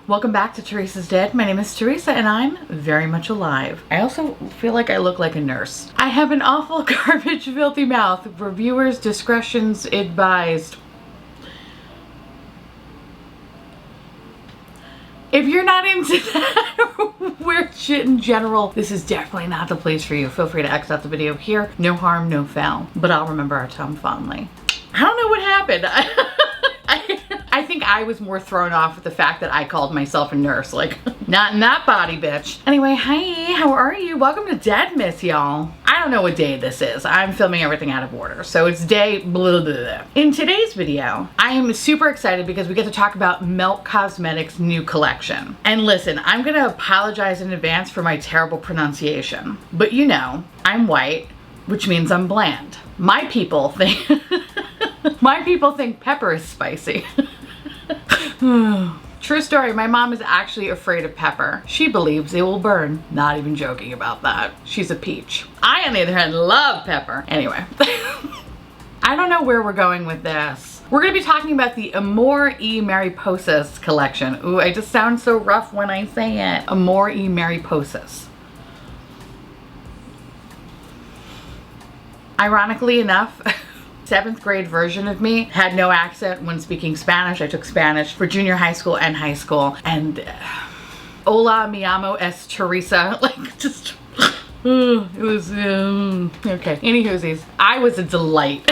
Welcome back to Teresa's Dead. My name is Teresa and I'm very much alive. I also feel like I look like a nurse. I have an awful garbage filthy mouth. Reviewers' discretion's advised. If you're not into that or weird shit in general, this is definitely not the place for you. Feel free to X out the video here. No harm, no foul. But I'll remember our time fondly. I don't know what happened. I think I was more thrown off with the fact that I called myself a nurse. Like, not in that body, bitch. Anyway, hi, how are you? Welcome to DEADMAS, y'all. I don't know what day this is. I'm filming everything out of order. So it's day blah, blah, blah. In today's video, I am super excited because we get to talk about Melt Cosmetics' new collection. And listen, I'm gonna apologize in advance for my terrible pronunciation. But you know, I'm white, which means I'm bland. My people think pepper is spicy. True story, my mom is actually afraid of pepper. She believes it will burn. Not even joking about that. She's a peach. I, on the other hand, love pepper. Anyway, I don't know where we're going with this. We're gonna be talking about the Amor Y Mariposas collection. Ooh, I just sound so rough when I say it. Amor Y Mariposas. Ironically enough, 7th grade version of me had no accent when speaking Spanish. I took Spanish for junior high school and high school, and hola, mi amo es Theresa. Like, just, it was, okay. Anywhoosies, I was a delight.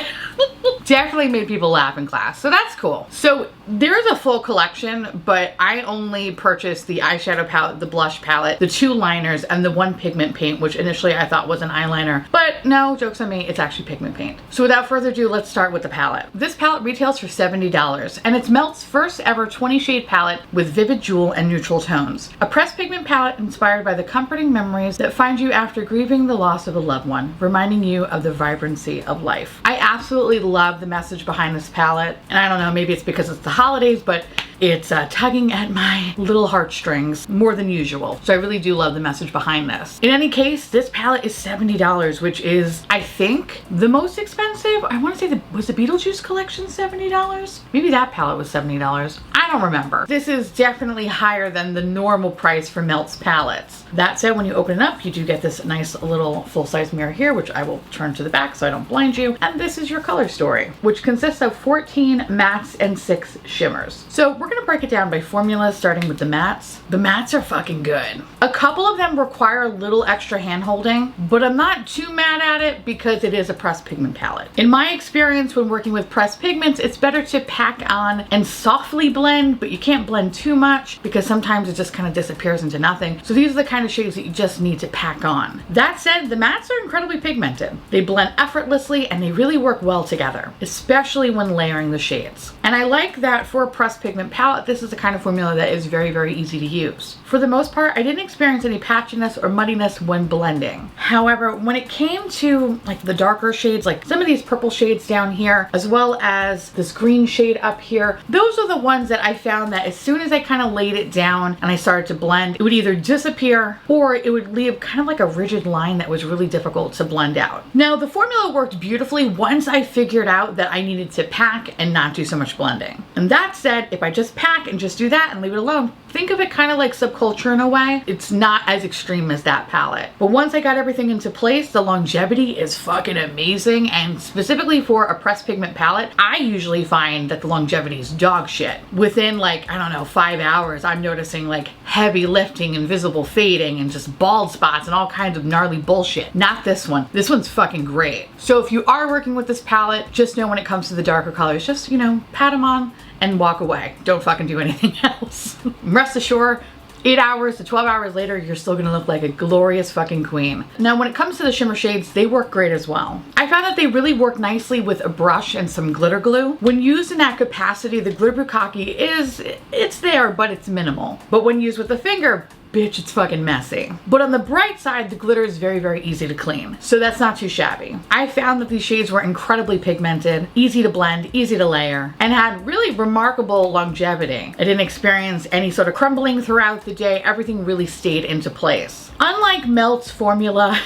Definitely made people laugh in class, so that's cool. So there's a full collection, but I only purchased the eyeshadow palette, the blush palette, the 2 liners, and the 1 pigment paint, which initially I thought was an eyeliner, but no, joke's on me, it's actually pigment paint. So without further ado, let's start with the palette. This palette retails for $70, and it's Melt's first ever 20 shade palette with vivid jewel and neutral tones. A pressed pigment palette inspired by the comforting memories that find you after grieving the loss of a loved one, reminding you of the vibrancy of life. I absolutely love the message behind this palette, and I don't know, maybe it's because it's the holidays, but it's tugging at my little heartstrings more than usual. So I really do love the message behind this. In any case, this palette is $70, which is, I think, the most expensive. I want to say, was the Beetlejuice collection $70? Maybe that palette was $70. I don't remember. This is definitely higher than the normal price for Melt's palettes. That said, when you open it up, you do get this nice little full-size mirror here, which I will turn to the back so I don't blind you. And this is your color story, which consists of 14 mattes and 6 shimmers. So we're gonna break it down by formula, starting with the mattes. The mattes are fucking good. A couple of them require a little extra hand holding, but I'm not too mad at it because it is a pressed pigment palette. In my experience when working with pressed pigments, it's better to pack on and softly blend, but you can't blend too much because sometimes it just kind of disappears into nothing. So these are the kind of shades that you just need to pack on. That said, the mattes are incredibly pigmented. They blend effortlessly and they really work well together, especially when layering the shades. And I like that for a pressed pigment palette, this is the kind of formula that is very, very easy to use. For the most part, I didn't experience any patchiness or muddiness when blending. However, when it came to like the darker shades, like some of these purple shades down here, as well as this green shade up here, those are the ones that I found that as soon as I kind of laid it down and I started to blend, it would either disappear or it would leave kind of like a rigid line that was really difficult to blend out. Now, the formula worked beautifully once I figured out that I needed to pack and not do so much blending. And that said, if I just pack and just do that and leave it alone, think of it kind of like Subculture in a way. It's not as extreme as that palette. But once I got everything into place, the longevity is fucking amazing. And specifically for a pressed pigment palette, I usually find that the longevity is dog shit. Within like, I don't know, 5 hours, I'm noticing like heavy lifting and visible fading and just bald spots and all kinds of gnarly bullshit. Not this one. This one's fucking great. So if you are working with this palette, just know when it comes to the darker colors, just, you know, pat them on and walk away. Don't fucking do anything else. Rest assured, 8 hours to 12 hours later, you're still gonna look like a glorious fucking queen. Now, when it comes to the shimmer shades, they work great as well. I found that they really work nicely with a brush and some glitter glue. When used in that capacity, the glitter bukkake it's there, but it's minimal. But when used with a finger, bitch, it's fucking messy. But on the bright side, the glitter is very, very easy to clean. So that's not too shabby. I found that these shades were incredibly pigmented, easy to blend, easy to layer, and had really remarkable longevity. I didn't experience any sort of crumbling throughout the day. Everything really stayed into place. Unlike Melt's formula,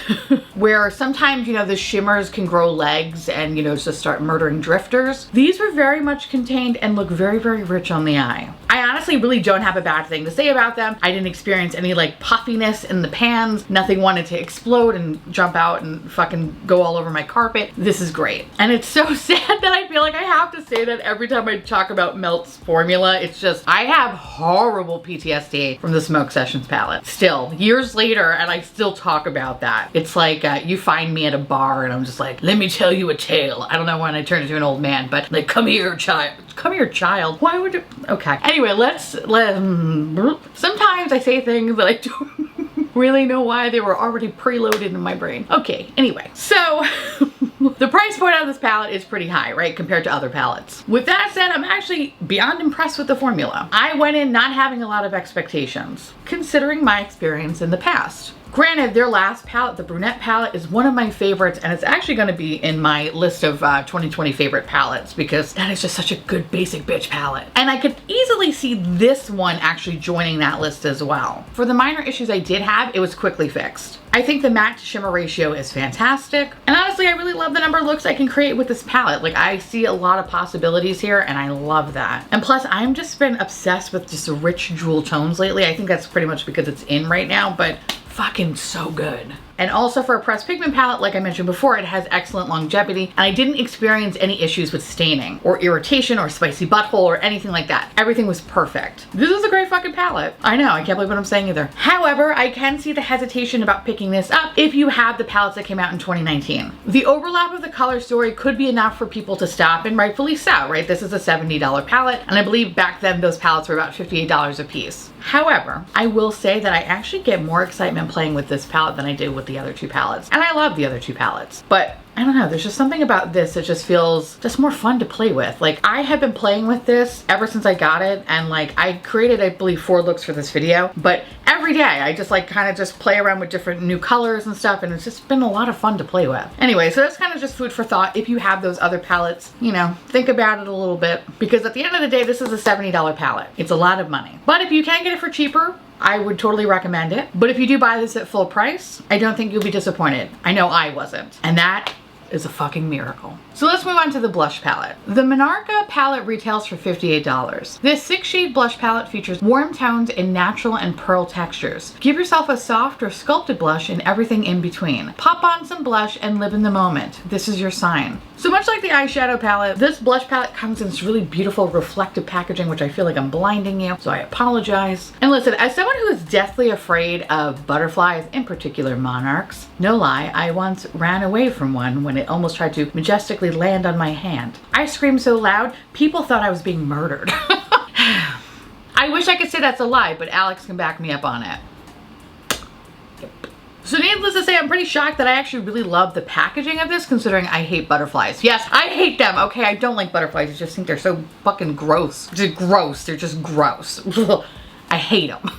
where sometimes, you know, the shimmers can grow legs and, you know, just start murdering drifters, these were very much contained and look very, very rich on the eye. I honestly honestly really don't have a bad thing to say about them. I didn't experience any like puffiness in the pans. Nothing wanted to explode and jump out and fucking go all over my carpet. This is great. And it's so sad that I feel like I have to say that every time I talk about Melt's formula. It's just, I have horrible PTSD from the Smoke Sessions palette. Still, years later, and I still talk about that. It's like you find me at a bar and I'm just like, let me tell you a tale. I don't know when I turn into an old man, but like, come here, child. Come here, child. Why would it? Okay. Anyway, sometimes I say things that I don't really know why they were already preloaded in my brain. Okay, anyway. So, the price point on this palette is pretty high, right, compared to other palettes. With that said, I'm actually beyond impressed with the formula. I went in not having a lot of expectations, considering my experience in the past. Granted, their last palette, the brunette palette, is one of my favorites, and it's actually going to be in my list of 2020 favorite palettes because that is just such a good basic bitch palette. And I could easily see this one actually joining that list as well. For the minor issues I did have, it was quickly fixed. I think the matte to shimmer ratio is fantastic. And honestly, I really love the number of looks I can create with this palette. Like, I see a lot of possibilities here and I love that. And plus, I'm just been obsessed with just rich jewel tones lately. I think that's pretty much because it's in right now, but fucking so good. And also for a pressed pigment palette, like I mentioned before, it has excellent longevity, and I didn't experience any issues with staining or irritation or spicy butthole or anything like that. Everything was perfect. This is a great fucking palette. I know, I can't believe what I'm saying either. However, I can see the hesitation about picking this up if you have the palettes that came out in 2019. The overlap of the color story could be enough for people to stop, and rightfully so, right? This is a $70 palette, and I believe back then those palettes were about $58 a piece. However, I will say that I actually get more excitement playing with this palette than I did with the other two palettes. And I love the other two palettes, but I don't know, there's just something about this that just feels just more fun to play with. Like, I have been playing with this ever since I got it, and like, I created, I believe, 4 looks for this video, but every day I just like kind of just play around with different new colors and stuff, and it's just been a lot of fun to play with. Anyway, so that's kind of just food for thought. If you have those other palettes, you know, think about it a little bit, because at the end of the day, this is a $70 palette. It's a lot of money. But if you can get it for cheaper, I would totally recommend it. But if you do buy this at full price, I don't think you'll be disappointed. I know I wasn't. And that is a fucking miracle. So let's move on to the blush palette. The Monarcha palette retails for $58. This 6-shade blush palette features warm tones in natural and pearl textures. Give yourself a soft or sculpted blush and everything in between. Pop on some blush and live in the moment. This is your sign. So much like the eyeshadow palette, this blush palette comes in this really beautiful reflective packaging, which I feel like I'm blinding you, so I apologize. And listen, as someone who is deathly afraid of butterflies, in particular monarchs, no lie, I once ran away from one when it almost tried to majestically land on my hand. I screamed so loud, people thought I was being murdered. I wish I could say that's a lie, but Alex can back me up on it. So needless to say, I'm pretty shocked that I actually really love the packaging of this, considering I hate butterflies. Yes, I hate them. Okay, I don't like butterflies. I just think they're so fucking gross. They're gross. They're just gross. I hate them.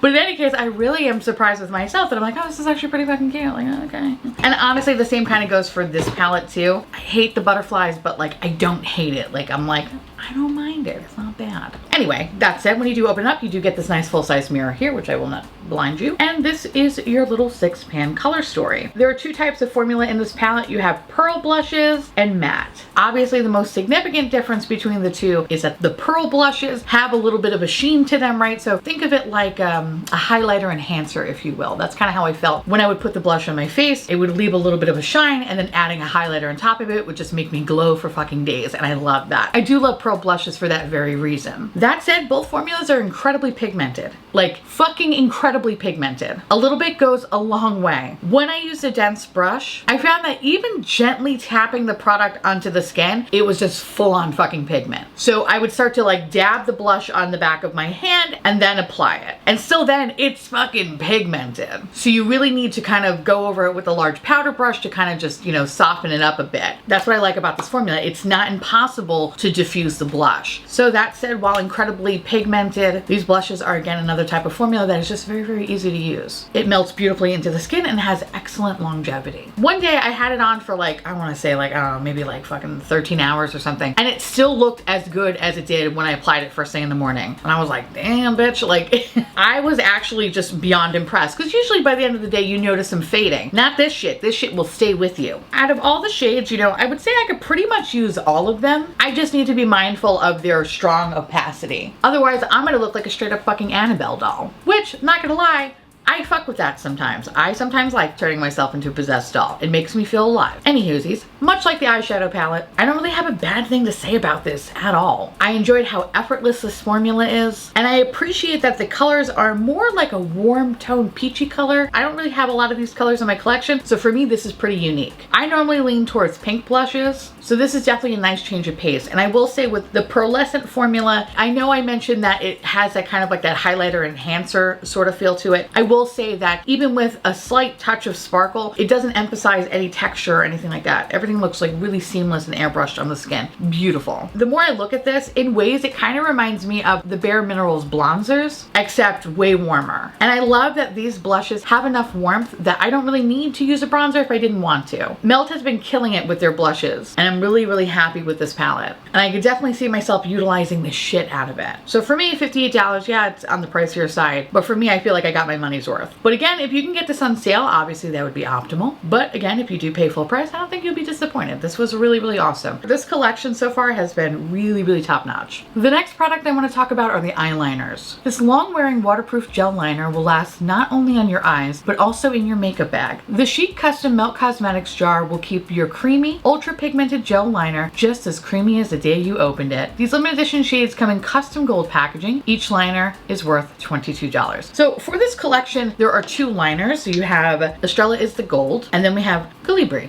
But in any case, I really am surprised with myself that I'm like, oh, this is actually pretty fucking cute. Like, okay. And honestly, the same kind of goes for this palette too. I hate the butterflies, but like, I don't hate it. Like, I'm like, I don't mind it. It's not bad. Anyway, that said, when you do open up, you do get this nice full-size mirror here, which I will not blind you. And this is your little 6-pan color story. There are 2 types of formula in this palette. You have pearl blushes and matte. Obviously, the most significant difference between the two is that the pearl blushes have a little bit of a sheen to them, right? So think of it like a highlighter enhancer, if you will. That's kind of how I felt when I would put the blush on my face. It would leave a little bit of a shine, and then adding a highlighter on top of it would just make me glow for fucking days, and I love that. I do love pearl blushes for that very reason. That said, both formulas are incredibly pigmented. Like, fucking incredibly pigmented. A little bit goes a long way. When I used a dense brush, I found that even gently tapping the product onto the skin, it was just full on fucking pigment. So I would start to like dab the blush on the back of my hand and then apply it. And still then, it's fucking pigmented. So you really need to kind of go over it with a large powder brush to kind of just, you know, soften it up a bit. That's what I like about this formula. It's not impossible to diffuse the blush. So that said, while incredibly pigmented, these blushes are again another type of formula that is just very, very easy to use. It melts beautifully into the skin and has excellent longevity. One day I had it on for like, I want to say like, I don't know, maybe like fucking 13 hours or something. And it still looked as good as it did when I applied it first thing in the morning. And I was like, damn bitch, like, I was actually just beyond impressed, because usually by the end of the day you notice them fading. Not this shit. This shit will stay with you. Out of all the shades, you know, I would say I could pretty much use all of them. I just need to be mindful of their strong opacity. Otherwise, I'm gonna look like a straight up fucking Annabelle doll. Which, not gonna lie, I fuck with that sometimes. I sometimes like turning myself into a possessed doll. It makes me feel alive. Anywhoosies, much like the eyeshadow palette, I don't really have a bad thing to say about this at all. I enjoyed how effortless this formula is, and I appreciate that the colors are more like a warm tone peachy color. I don't really have a lot of these colors in my collection, so for me this is pretty unique. I normally lean towards pink blushes, so this is definitely a nice change of pace. And I will say with the pearlescent formula, I know I mentioned that it has that kind of like that highlighter enhancer sort of feel to it. I will say that even with a slight touch of sparkle, it doesn't emphasize any texture or anything like that. Everything looks like really seamless and airbrushed on the skin. Beautiful. The more I look at this, in ways it kind of reminds me of the Bare Minerals bronzers, except way warmer. And I love that these blushes have enough warmth that I don't really need to use a bronzer if I didn't want to. Melt has been killing it with their blushes, and I'm really, really happy with this palette. And I could definitely see myself utilizing the shit out of it. So for me, $58, yeah, it's on the pricier side, but for me, I feel like I got my money's worth. But again, if you can get this on sale, obviously that would be optimal. But again, if you do pay full price, I don't think you'll be disappointed. This was really, really awesome. This collection so far has been really, really top notch. The next product I want to talk about are the eyeliners. This long-wearing waterproof gel liner will last not only on your eyes, but also in your makeup bag. The Chic Custom Melt Cosmetics jar will keep your creamy, ultra pigmented gel liner just as creamy as the day you opened it. These limited edition shades come in custom gold packaging. Each liner is worth $22. So for this collection, there are two liners. So you have Estrella is the gold, and then we have Colibri.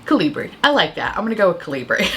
Colibri. I like that. I'm gonna go with Colibri.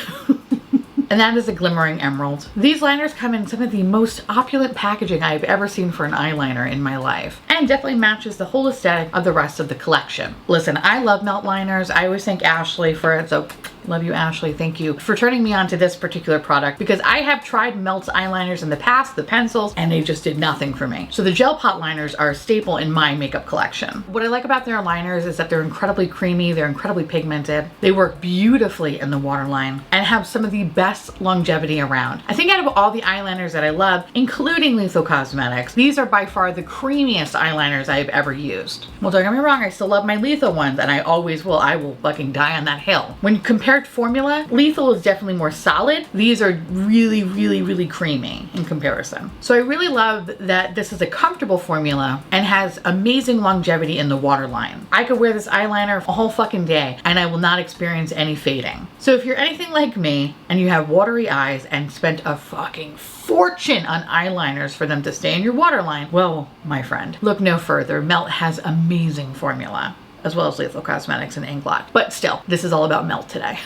And that is a glimmering emerald. These liners come in some of the most opulent packaging I've ever seen for an eyeliner in my life, and definitely matches the whole aesthetic of the rest of the collection. Listen, I love melt liners. I always thank Ashley for it, so love you, Ashley. Thank you for turning me on to this particular product, because I have tried Melt's eyeliners in the past, the pencils, and they just did nothing for me. So the gel pot liners are a staple in my makeup collection. What I like about their liners is that they're incredibly creamy, they're incredibly pigmented, they work beautifully in the waterline, and have some of the best longevity around. I think out of all the eyeliners that I love, including Lethal Cosmetics, these are by far the creamiest eyeliners I've ever used. Well, don't get me wrong, I still love my Lethal ones, and I always will. I will fucking die on that hill. When compared formula, Lethal is definitely more solid. These are really, really, really creamy in comparison. So I really love that this is a comfortable formula and has amazing longevity in the waterline. I could wear this eyeliner a whole fucking day and I will not experience any fading. So if you're anything like me and you have watery eyes and spent a fucking fortune on eyeliners for them to stay in your waterline, well, my friend, look no further. Melt has amazing formula, as well as Lethal Cosmetics and Inglot. But still, this is all about Melt today.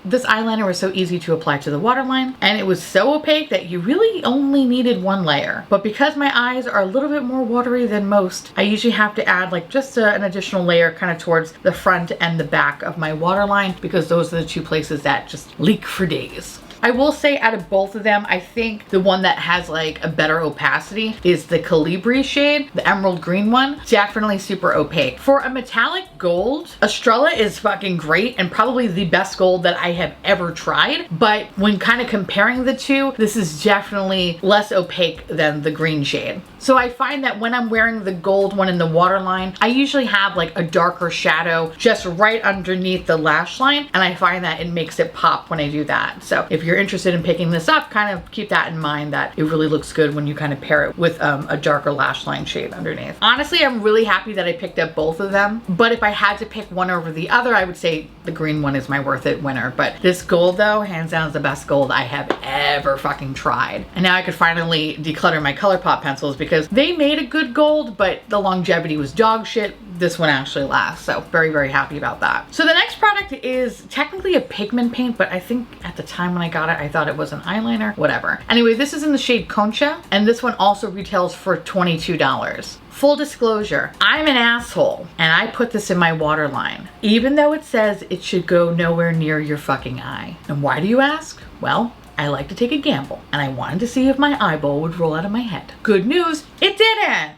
This eyeliner was so easy to apply to the waterline, and it was so opaque that you really only needed one layer. But because my eyes are a little bit more watery than most, I usually have to add like just an additional layer kind of towards the front and the back of my waterline, because those are the two places that just leak for days. I will say out of both of them, I think the one that has like a better opacity is the Colibri shade, the emerald green one. Definitely super opaque. For a metallic gold, Estrella is fucking great and probably the best gold that I have ever tried. But when kind of comparing the two, this is definitely less opaque than the green shade. So I find that when I'm wearing the gold one in the waterline, I usually have like a darker shadow just right underneath the lash line, and I find that it makes it pop when I do that. So if you're interested in picking this up, kind of keep that in mind, that it really looks good when you kind of pair it with a darker lash line shade underneath. Honestly, I'm really happy that I picked up both of them, but if I had to pick one over the other, I would say the green one is my worth it winner. But this gold though, hands down, is the best gold I have ever fucking tried. And now I could finally declutter my ColourPop pencils, because they made a good gold, but the longevity was dog shit. This one actually lasts, so very, very happy about that. So the next product is technically a pigment paint, but I think at the time when I got it, I thought it was an eyeliner, whatever. Anyway, this is in the shade Concha, and this one also retails for $22. Full disclosure, I'm an asshole, and I put this in my waterline, even though it says it should go nowhere near your fucking eye. And why do you ask? Well, I like to take a gamble, and I wanted to see if my eyeball would roll out of my head. Good news, it didn't!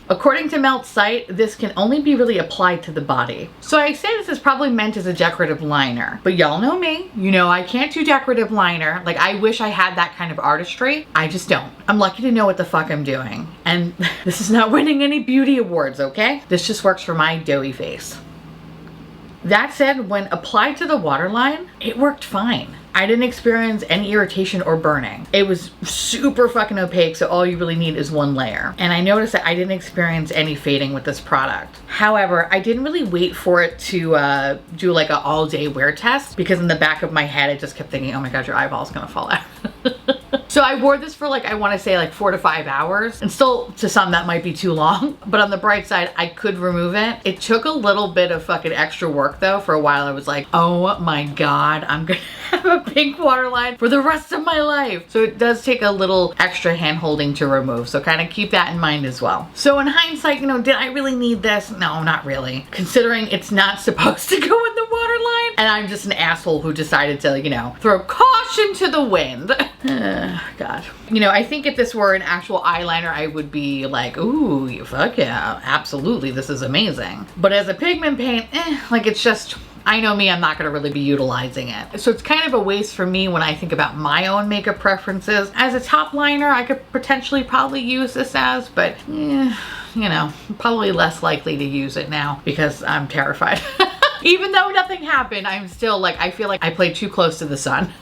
According to Melt's site, this can only be really applied to the body. So I say this is probably meant as a decorative liner, but y'all know me. You know I can't do decorative liner. Like, I wish I had that kind of artistry. I just don't. I'm lucky to know what the fuck I'm doing. And this is not winning any beauty awards, okay? This just works for my doughy face. That said, when applied to the waterline, it worked fine. I didn't experience any irritation or burning. It was super fucking opaque, so all you really need is one layer. And I noticed that I didn't experience any fading with this product. However, I didn't really wait for it to do like an all-day wear test, because in the back of my head, I just kept thinking, oh my God, your eyeball's gonna fall out. So I wore this for like, I want to say like 4 to 5 hours, and still to some that might be too long, but on the bright side, I could remove it. It took a little bit of fucking extra work though. For a while I was like, oh my God, I'm gonna have a pink waterline for the rest of my life. So it does take a little extra hand holding to remove. So kind of keep that in mind as well. So in hindsight, you know, did I really need this? No, not really. Considering it's not supposed to go in the waterline, and I'm just an asshole who decided to, you know, throw caution to the wind. God. You know, I think if this were an actual eyeliner, I would be like, ooh, fuck yeah, absolutely, this is amazing. But as a pigment paint, like it's just, I know me, I'm not gonna really be utilizing it. So it's kind of a waste for me when I think about my own makeup preferences. As a top liner, I could potentially probably use this as, but you know, probably less likely to use it now because I'm terrified. Even though nothing happened, I'm still like, I feel like I played too close to the sun.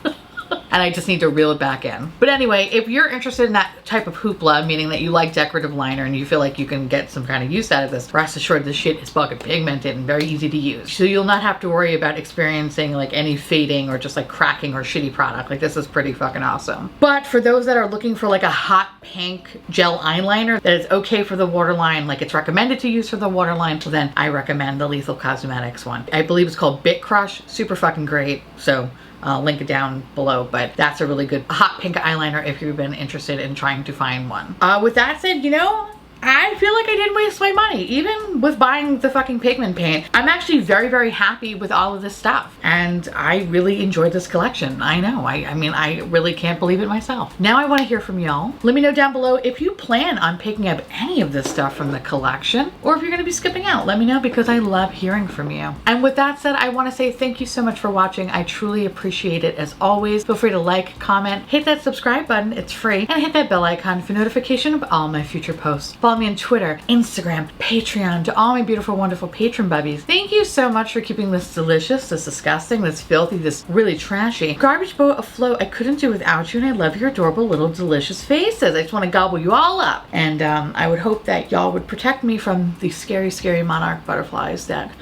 And I just need to reel it back in. But anyway, if you're interested in that type of hoopla, meaning that you like decorative liner and you feel like you can get some kind of use out of this, rest assured this shit is fucking pigmented and very easy to use. So you'll not have to worry about experiencing like any fading or just like cracking or shitty product. Like this is pretty fucking awesome. But for those that are looking for like a hot pink gel eyeliner that is okay for the waterline, like it's recommended to use for the waterline, well then I recommend the Lethal Cosmetics one. I believe it's called Bit Crush. Super fucking great. So I'll link it down below, but that's a really good hot pink eyeliner if you've been interested in trying to find one. With that said, you know, I feel like I didn't waste my money, even with buying the fucking pigment paint. I'm actually very, very happy with all of this stuff. And I really enjoyed this collection. I know, I mean, I really can't believe it myself. Now I want to hear from y'all. Let me know down below if you plan on picking up any of this stuff from the collection, or if you're gonna be skipping out. Let me know because I love hearing from you. And with that said, I want to say thank you so much for watching. I truly appreciate it as always. Feel free to like, comment, hit that subscribe button, it's free, and hit that bell icon for notification of all my future posts. Follow me on Twitter, Instagram, Patreon, to all my beautiful, wonderful patron bubbies. Thank you so much for keeping this delicious, this disgusting, this filthy, this really trashy garbage boat afloat. I couldn't do without you, and I love your adorable little delicious faces. I just want to gobble you all up. And I would hope that y'all would protect me from the scary, scary monarch butterflies that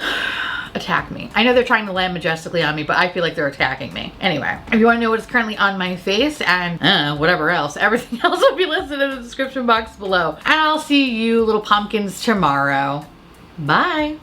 attack me. I know they're trying to land majestically on me, but I feel like they're attacking me. Anyway, if you want to know what is currently on my face and whatever else, everything else will be listed in the description box below. And I'll see you little pumpkins tomorrow. Bye.